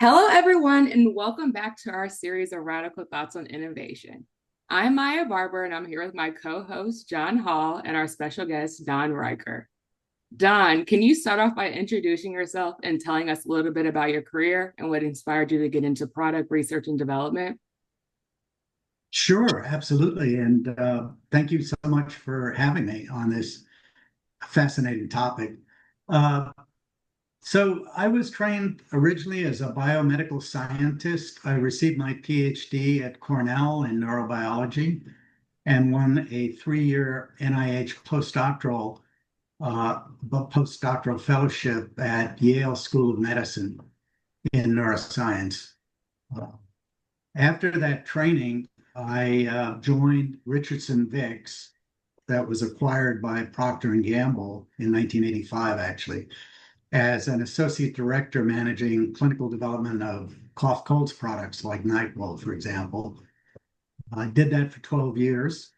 Hello, everyone, and welcome back to our series of Radical Thoughts on Innovation. I'm Maya Barber, and I'm here with my co host, John Hall, and our special guest, Don Riker. Don, can you start off by introducing yourself and telling us a little bit about your career and what inspired you to get into product research and development? Sure, absolutely. And thank you so much for having me on this fascinating topic. Uh, so, I was trained originally as a biomedical scientist. I received my PhD at Cornell in neurobiology and won a 3-year NIH postdoctoral fellowship at Yale School of Medicine in neuroscience. Uh, After that training, I joined Richardson Vicks, that was acquired by Procter and Gamble in 1985, actually, as an associate director managing clinical development of cough colds products like NyQuil, for example. I did that for 12 years,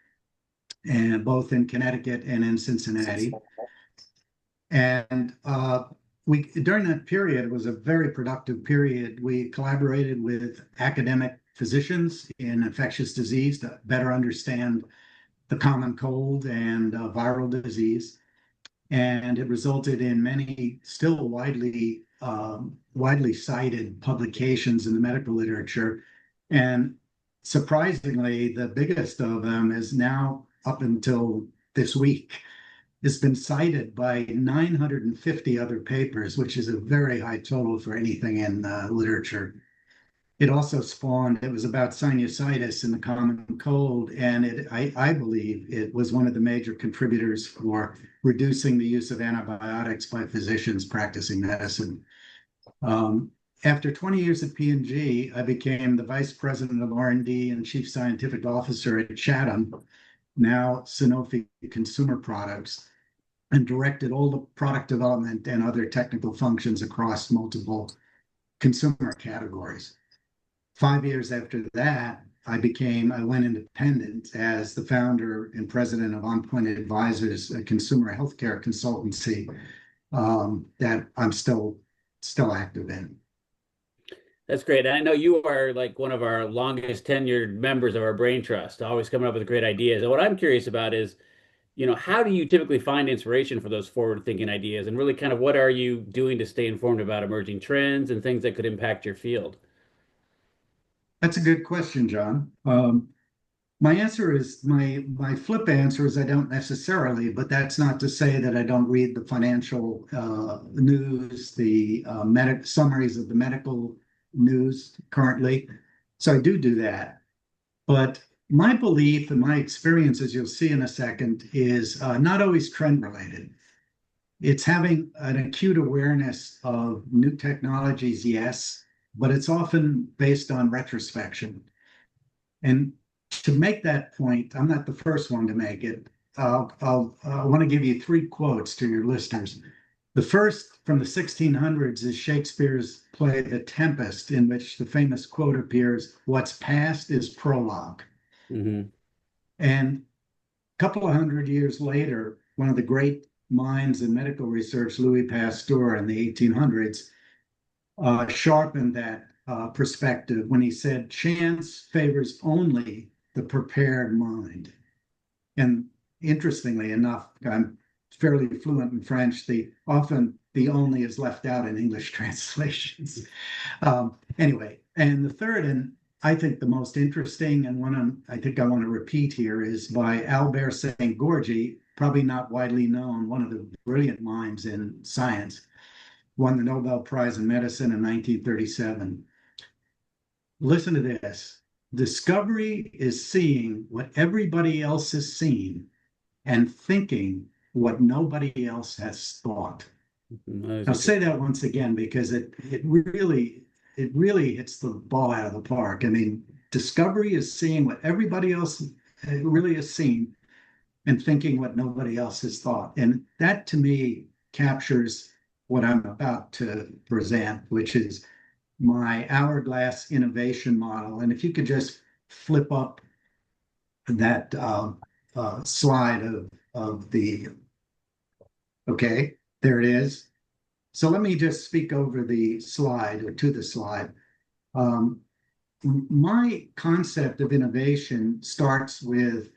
and both in Connecticut and in Cincinnati. And we during that period, it was a very productive period. We collaborated with academic physicians in infectious disease to better understand the common cold and viral disease, and it resulted in many still widely cited publications in the medical literature. And surprisingly, the biggest of them is now up until this week has been cited by 950 other papers, which is a very high total for anything in literature. It also spawned, it was about sinusitis and the common cold, and I believe it was one of the major contributors for reducing the use of antibiotics by physicians practicing medicine. Um, After 20 years at P&G, I became the vice president of R&D and chief scientific officer at Chatham, now Sanofi Consumer Products, and directed all the product development and other technical functions across multiple consumer categories. 5 years after that, I went independent as the founder and president of On Point Advisors, a consumer healthcare consultancy that I'm still active in. That's great. And I know you are like one of our longest tenured members of our brain trust, always coming up with great ideas. And what I'm curious about is, how do you typically find inspiration for those forward-thinking ideas? And really kind of what are you doing to stay informed about emerging trends and things that could impact your field? That's a good question, John. My flip answer is I don't necessarily, but that's not to say that I don't read the financial news, the summaries of the medical news currently. So I do that. But my belief and my experience, as you'll see in a second, is not always trend related. It's having an acute awareness of new technologies, yes, but it's often based on retrospection. And to make that point, I'm not the first one to make it. I want to give you three quotes to your listeners. The first from the 1600s is Shakespeare's play The Tempest, in which the famous quote appears, "What's past is prologue." Hmm. And a couple of hundred years later, one of the great minds in medical research, Louis Pasteur, in the 1800s, sharpened that perspective when he said, "Chance favors only the prepared mind." And interestingly enough, I'm fairly fluent in French. The only is left out in English translations. Anyway, and the third, and I think the most interesting, and I think I want to repeat here, is by Albert St. Gorgie, probably not widely known, one of the brilliant minds in science, won the Nobel Prize in Medicine in 1937. Listen to this. Discovery is seeing what everybody else has seen and thinking what nobody else has thought. I'll say that once again because it really hits the ball out of the park. I mean, discovery is seeing what everybody else really has seen and thinking what nobody else has thought. And that to me captures what I'm about to present, which is my hourglass innovation model. And if you could just flip up that slide of the, okay, there it is. So let me just speak over the slide or to the slide. Um, my concept of innovation starts with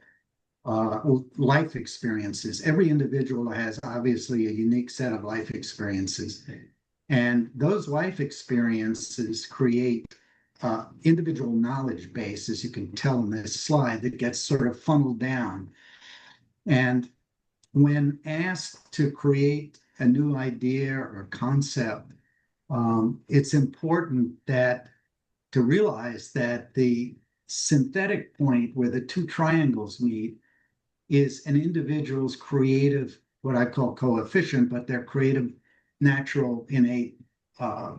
life experiences. Every individual has obviously a unique set of life experiences. And those life experiences create individual knowledge base, as you can tell in this slide, that gets sort of funneled down. And when asked to create a new idea or concept, it's important that to realize that the synthetic point where the two triangles meet is an individual's creative, what I call coefficient, but their creative, natural, innate uh,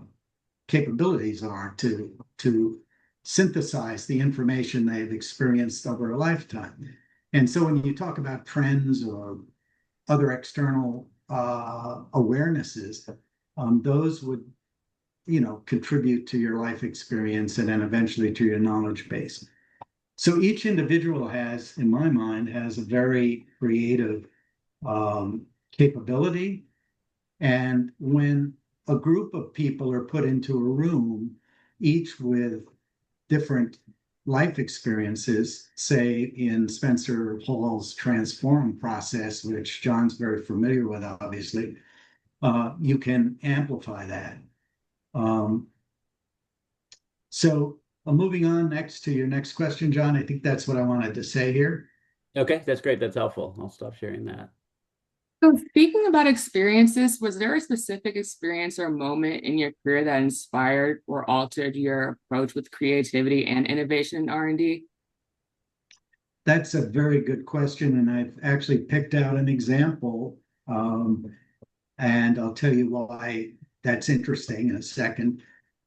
capabilities are to synthesize the information they've experienced over a lifetime. And so when you talk about trends or other external awarenesses, those would contribute to your life experience and then eventually to your knowledge base. So each individual has, in my mind, has a very creative capability. And when a group of people are put into a room, each with different life experiences, say in Spencer Hall's transform process, which John's very familiar with, obviously, you can amplify that. Um, so moving on next to your next question, John, I think that's what I wanted to say here. Okay, that's great. That's helpful. I'll stop sharing that. So, speaking about experiences, was there a specific experience or moment in your career that inspired or altered your approach with creativity and innovation in R&D? That's a very good question, and I've actually picked out an example, and I'll tell you why that's interesting in a second.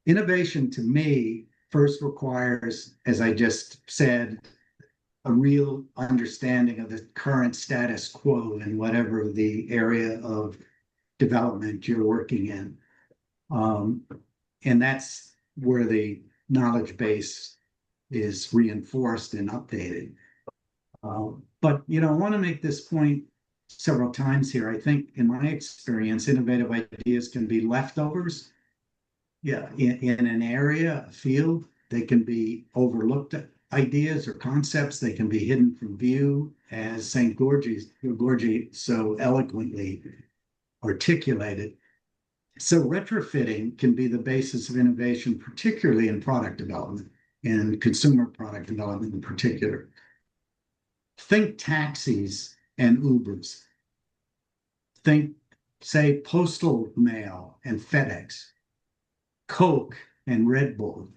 Innovation to me first requires, as I just said, a real understanding of the current status quo in whatever the area of development you're working in. Um, and that's where the knowledge base is reinforced and updated. But I want to make this point several times here. I think, in my experience, innovative ideas can be leftovers. Yeah, in an area, a field, they can be overlooked ideas or concepts. They can be hidden from view, as St. Gorgie so eloquently articulated. So retrofitting can be the basis of innovation, particularly in product development and consumer product development in particular. Think taxis and Ubers. Think, say, postal mail and FedEx, Coke and Red Bull,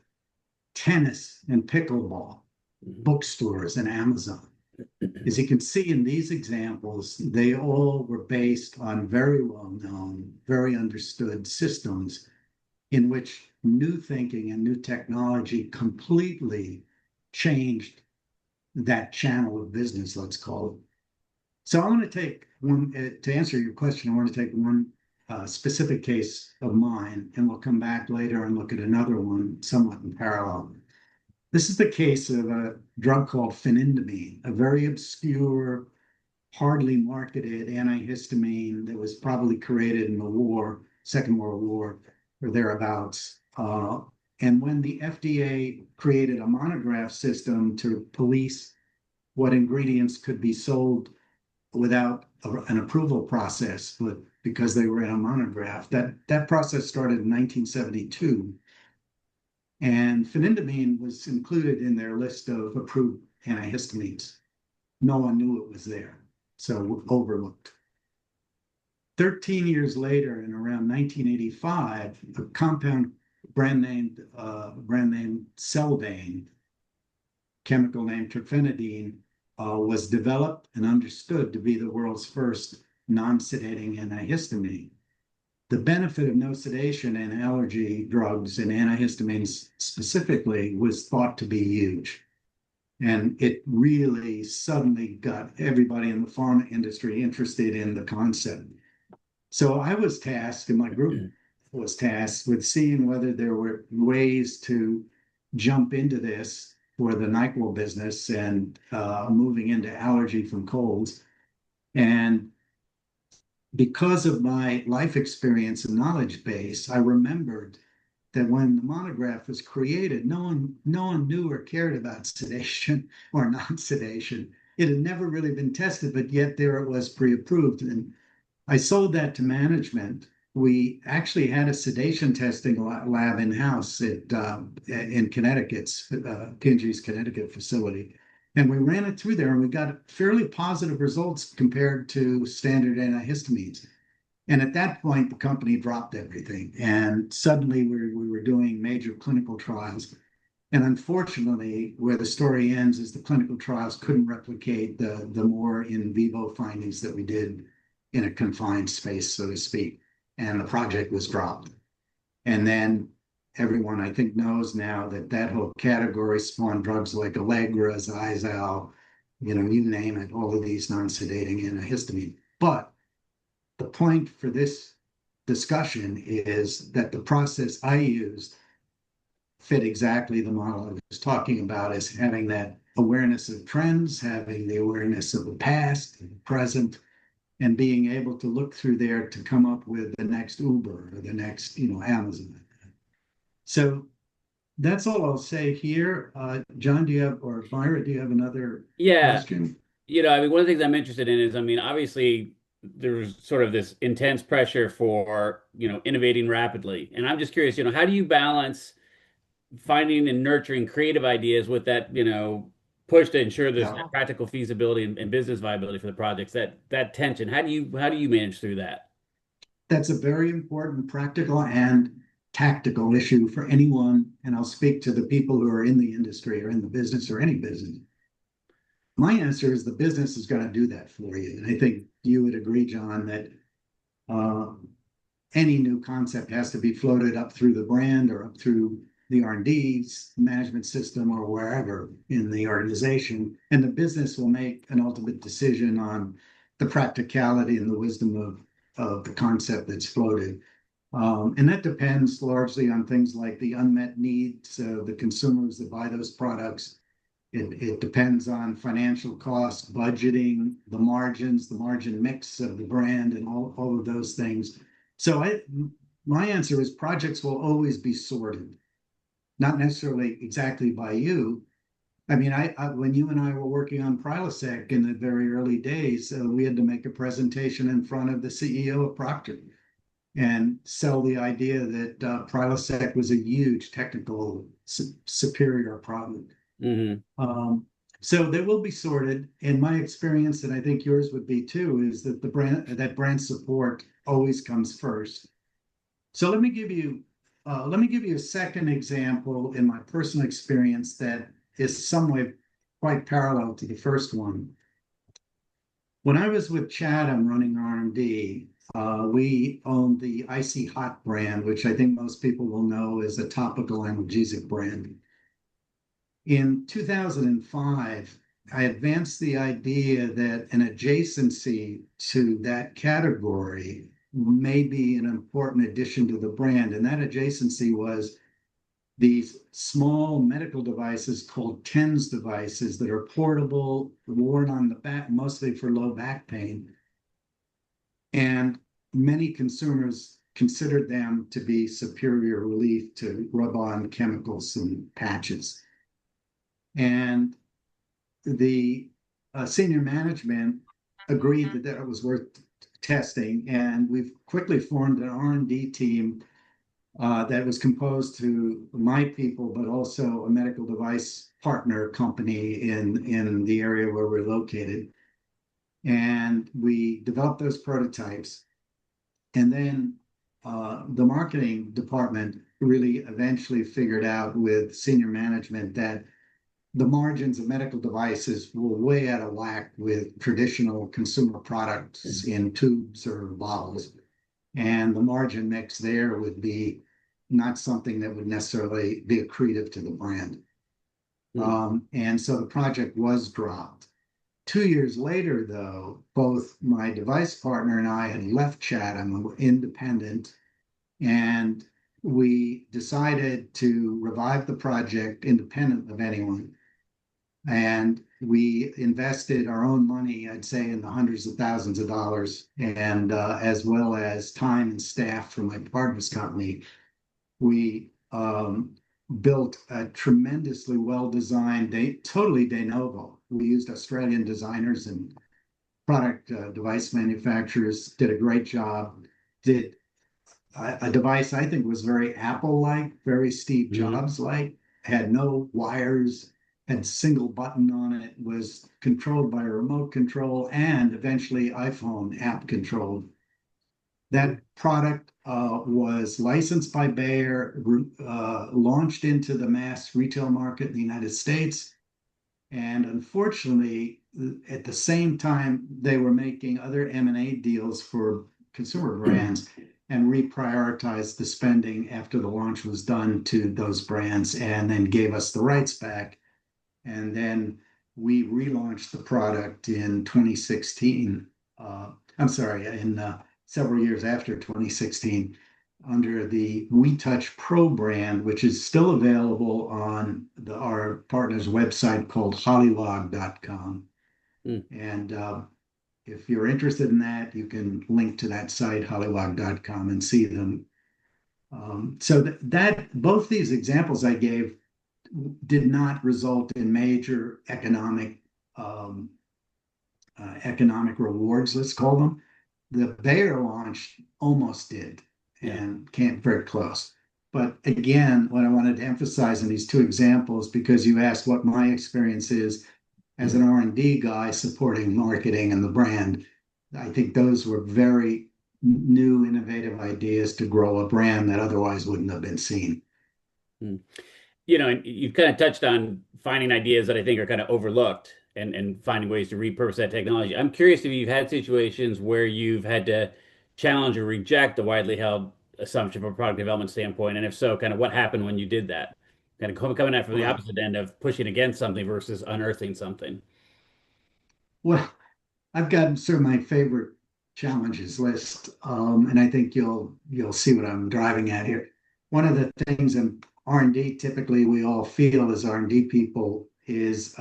tennis and pickleball, bookstores and Amazon. As you can see in these examples, they all were based on very well-known, very understood systems in which new thinking and new technology completely changed that channel of business, let's call it. So I want to take one, to answer your question, I want to take one specific case of mine, and we'll come back later and look at another one somewhat in parallel. This is the case of a drug called phenindamine, a very obscure, hardly marketed antihistamine that was probably created in the war, Second World War, or thereabouts. And when the FDA created a monograph system to police what ingredients could be sold without an approval process, but because they were in a monograph, that process started in 1972. And phenindamine was included in their list of approved antihistamines. No one knew it was there, so overlooked. 13 years later, in around 1985, a compound brand named Selvain, chemical name terfenadine, was developed and understood to be the world's first non-sedating antihistamine. The benefit of no sedation in allergy drugs and antihistamines specifically was thought to be huge. And it really suddenly got everybody in the pharma industry interested in the concept. So I was tasked, and my group was tasked with seeing whether there were ways to jump into this for the NyQuil business and moving into allergy from colds. And because of my life experience and knowledge base, I remembered that when the monograph was created, no one knew or cared about sedation or non-sedation. It had never really been tested, but yet there it was pre-approved. And I sold that to management. We actually had a sedation testing lab in-house in Connecticut's P&G's Connecticut facility. And we ran it through there and we got fairly positive results compared to standard antihistamines. And at that point, the company dropped everything. And suddenly we were doing major clinical trials. And unfortunately, where the story ends is the clinical trials couldn't replicate the more in vivo findings that we did in a confined space, so to speak. And the project was dropped. And then everyone, I think, knows now that that whole category spawned drugs like Allegra, Zyzal, you name it, all of these non-sedating antihistamine. But the point for this discussion is that the process I used fit exactly the model I was talking about, as having that awareness of trends, having the awareness of the past and the present, and being able to look through there to come up with the next Uber or the next, Amazon. So that's all I'll say here. John, do you have, or Myra, do you have another Yeah, question? I mean, one of the things I'm interested in is, I mean, obviously there's sort of this intense pressure for, innovating rapidly. And I'm just curious, how do you balance finding and nurturing creative ideas with that, push to ensure there's Yeah, practical feasibility and business viability for the projects, that tension. How do you manage through that? that's a very important practical and tactical issue for anyone. And I'll speak to the people who are in the industry or in the business or any business. My answer is the business is going to do that for you. And I think you would agree, John, that uh, any new concept has to be floated up through the brand or up through the R&D management system or wherever in the organization. And the business will make an ultimate decision on the practicality and the wisdom of the concept that's floated. And that depends largely on things like the unmet needs of the consumers that buy those products. It depends on financial costs, budgeting, the margins, the margin mix of the brand, and all of those things. So my answer is projects will always be sorted, not necessarily exactly by you. I mean, when you and I were working on Prilosec in the very early days, we had to make a presentation in front of the CEO of Procter and sell the idea that Prilosec was a huge technical superior product. Hmm. So they will be sorted. In my experience, and I think yours would be too, is that brand support always comes first. So let me give you a second example in my personal experience that is somewhat quite parallel to the first one. When I was with Chatham running R&D, we owned the Icy Hot brand, which I think most people will know is a topical analgesic brand. In 2005, I advanced the idea that an adjacency to that category may be an important addition to the brand. And that adjacency was these small medical devices called TENS devices that are portable, worn on the back, mostly for low back pain. And many consumers considered them to be superior relief to rub on chemicals and patches. And the senior management agreed that that was worth testing, and we've quickly formed an R&D team that was composed to my people, but also a medical device partner company in the area where we're located. And we developed those prototypes, and then the marketing department really eventually figured out with senior management that the margins of medical devices were way out of whack with traditional consumer products in tubes or bottles. And the margin mix there would be not something that would necessarily be accretive to the brand. And so the project was dropped. 2 years later, though, both my device partner and I had left Chatham and were independent, and we decided to revive the project independent of anyone. And we invested our own money, I'd say, in the hundreds of thousands of dollars, and as well as time and staff from my partner's company. We built a tremendously well-designed, totally de novo. We used Australian designers and product device manufacturers, did a great job, did a device I think was very Apple-like, very Steve Mhm. Jobs-like, had no wires, had single button on it, was controlled by a remote control, and eventually iPhone app controlled. That product was licensed by Bayer, launched into the mass retail market in the United States, and unfortunately, at the same time, they were making other M&A deals for consumer brands and reprioritized the spending after the launch was done to those brands and then gave us the rights back. And then we relaunched the product in 2016. I'm sorry, in several years after 2016 under the We Touch Pro brand, which is still available on our partner's website called hollywog.com. Mm. And if you're interested in that, you can link to that site, hollywog.com, and see them. So that both these examples I gave did not result in major um, economic rewards, let's call them. The Bayer launch almost did Yeah. and came very close. But again, what I wanted to emphasize in these two examples, because you asked what my experience is as an R&D guy supporting marketing and the brand, I think those were very new, innovative ideas to grow a brand that otherwise wouldn't have been seen. Mm. And you've kind of touched on finding ideas that I think are kind of overlooked and finding ways to repurpose that technology. I'm curious if you've had situations where you've had to challenge or reject a widely held assumption from a product development standpoint, and if so, kind of what happened when you did that? Kind of coming at from the Well, opposite end of pushing against something versus unearthing something. well, I've got sort of my favorite challenges list, and I think you'll see what I'm driving at here. One of the things in R&D typically we all feel as R&D people is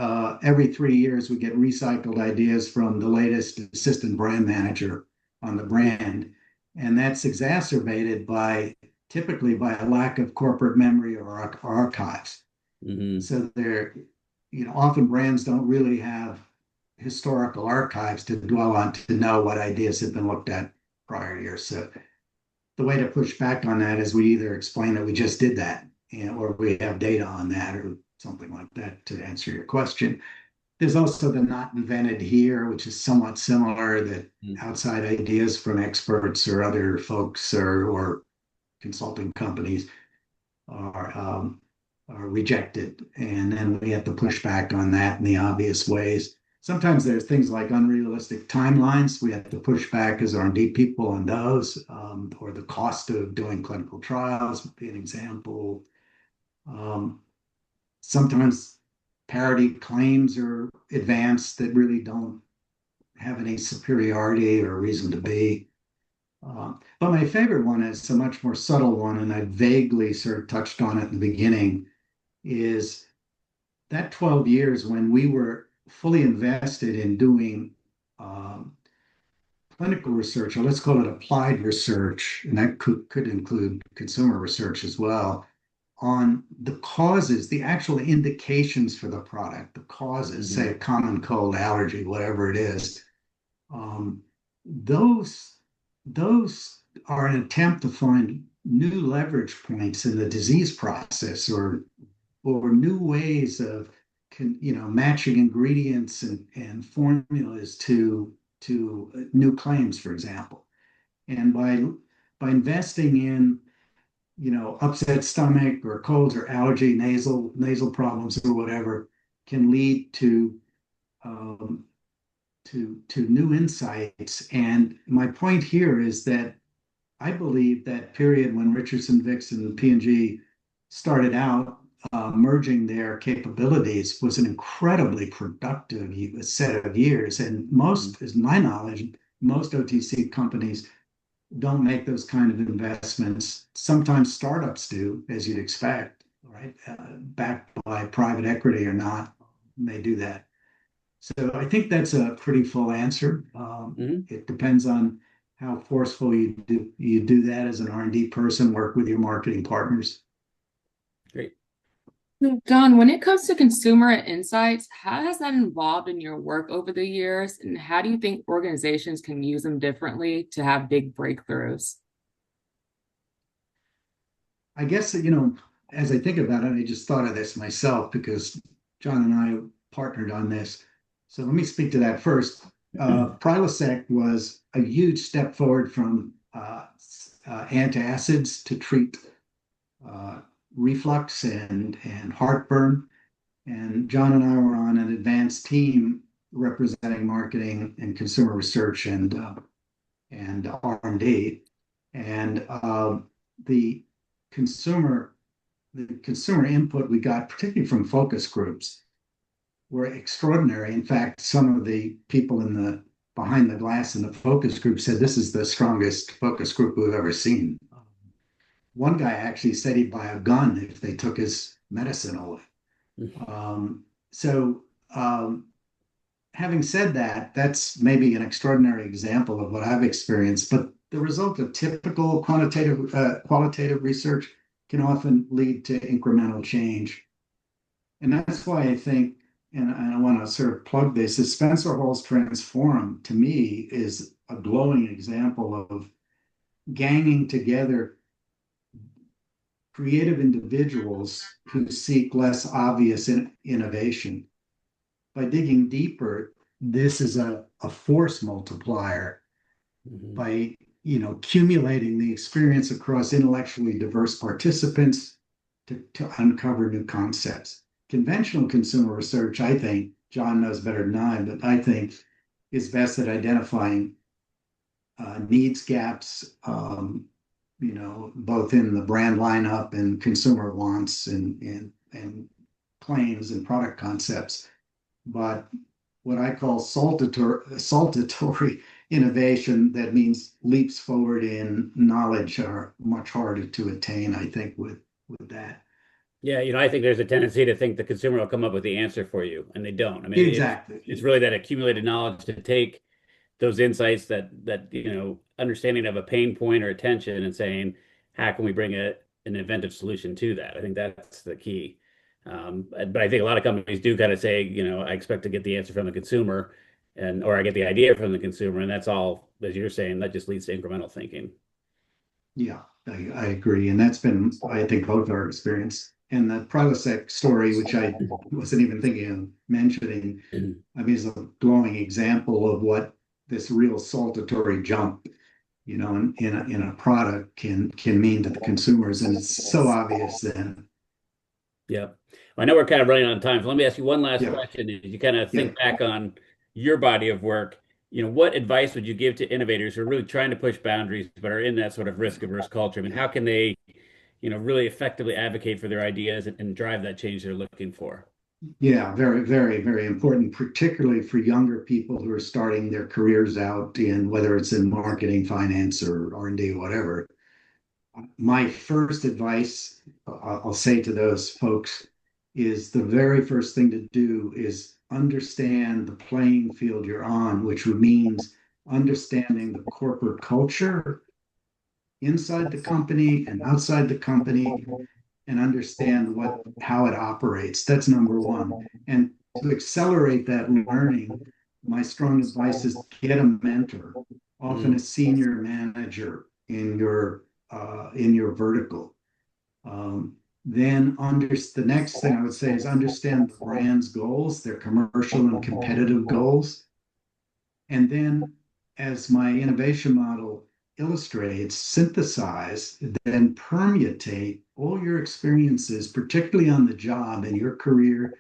every 3 years we get recycled ideas from the latest assistant brand manager on the brand, and that's exacerbated by typically by a lack of corporate memory or archives. Hmm. So they're, often brands don't really have historical archives to dwell on to know what ideas have been looked at prior years. So the way to push back on that is we either explain that we just did that, or we have data on that, or something like that to answer your question. There's also the not invented here, which is somewhat similar, that outside ideas from experts or other folks or consulting companies are are rejected, and then we have to push back on that in the obvious ways. Sometimes there's things like unrealistic timelines. We have to push back as R&D people on those, or the cost of doing clinical trials would be an example. Um, Sometimes parity claims are advanced that really don't have any superiority or reason to be. But my favorite one is a much more subtle one, and I vaguely sort of touched on it in the beginning, is that 12 years when we were fully invested in doing um, clinical research, or let's call it applied research, and that could include consumer research as well, on the causes, the actual indications for the product, the causes, say Hmm. a common cold, allergy, whatever it is. Um, those those are an attempt to find new leverage points in the disease process, or new ways of matching ingredients and formulas to new claims, for example. And by investing in upset stomach or colds or allergy, nasal problems or whatever, can lead um, to new insights. And my point here is that I believe that period when Richardson, Vicks, and P&G started out merging their capabilities was an incredibly productive set of years. And most, as my knowledge, most OTC companies don't make those kind of investments. Sometimes startups do, as you'd expect, right? Backed by private equity or not, they do that. So I think that's a pretty full answer. Mhm. It depends on how forceful you do that as an R&D person, work with your marketing partners. Great. Don, when it comes to consumer insights, how has that evolved in your work over the years? And how do you think organizations can use them differently to have big breakthroughs? I guess, as I think about it, I just thought of this myself because John and I partnered on this. So let me speak to that first. Prilosec was a huge step forward from antacids to treat uh, reflux and heartburn. And John and I were on an advanced team representing marketing and consumer research and R&D. And the consumer the consumer input we got, particularly from focus groups, were extraordinary. In fact, some of the people in the behind the glass in the focus group said this is the strongest focus group we've ever seen. One guy actually said he'd buy a gun if they took his medicine away. Um, so, having said that, that's maybe an extraordinary example of what I've experienced. But the result of typical qualitative research can often lead to incremental change. And that's why I think, and I want to sort of plug this, is Spencer Hall's Transform to me is a glowing example of ganging together creative individuals who seek less obvious innovation. By digging deeper, this is a force multiplier Mhm. by accumulating the experience across intellectually diverse participants to uncover new concepts. Conventional consumer research, I think, John knows better than I, but I think is best at identifying needs gaps, both in the brand lineup and consumer wants and claims and product concepts. But what I call saltatory innovation, that means leaps forward in knowledge, are much harder to attain, I think, with that. Yeah, I think there's a tendency to think the consumer will come up with the answer for you, and they don't. I mean, it's Exactly. really that accumulated knowledge to take those insights that understanding of a pain point or attention and saying, how can we bring an inventive solution to that? I think that's the key. But I think a lot of companies do kind of say, I expect to get the answer from the consumer, or I get the idea from the consumer, and that's all, as you're saying, that just leads to incremental thinking. Yeah, I agree. And that's been, I think, both our experience. And the Prilosec story, which I wasn't even thinking of mentioning, I mean, is a glowing example of what this real saltatory jump, in a product can mean to the consumers. And it's so obvious then. Yeah. Well, I know we're kind of running on time, so let me ask you one last Yeah, question. As you kind of yeah. think back on your body of work, what advice would you give to innovators who are really trying to push boundaries but are in that sort of risk-averse culture? I mean, how can they, really effectively advocate for their ideas and drive that change they're looking for? Yeah, very, very, very important, particularly for younger people who are starting their careers out in whether it's in marketing, finance, or R&D, whatever. My first advice I'll say to those folks is the very first thing to do is understand the playing field you're on, which means understanding the corporate culture inside the company and outside the company, and understand how it operates. That's number one. And to accelerate that learning, my strong advice is get a mentor, often a Mm, senior manager in your vertical. Then the next thing I would say is understand the brand's goals, their commercial and competitive goals. And then, as my innovation model illustrates, synthesize, then permutate all your experiences, particularly on the job and your career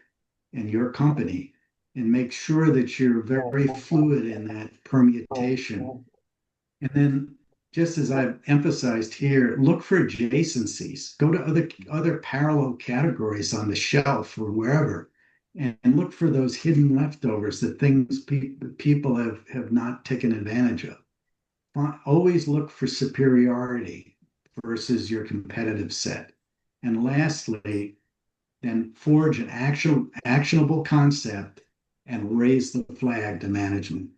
and your company, and make sure that you're very fluid in that permutation. And then, just as I've emphasized here, look for adjacencies. Go to other parallel categories on the shelf or wherever, and look for those hidden leftovers, the things people have not taken advantage of. Always look for superiority versus your competitive set. And lastly, then forge an actionable concept and raise the flag to management.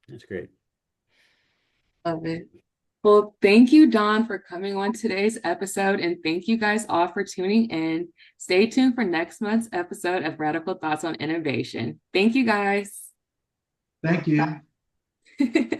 That's great. Love it. Well, thank you, Don, for coming on today's episode, and thank you guys all for tuning in. Stay tuned for next month's episode of Radical Thoughts on Innovation. Thank you, guys. Thank you.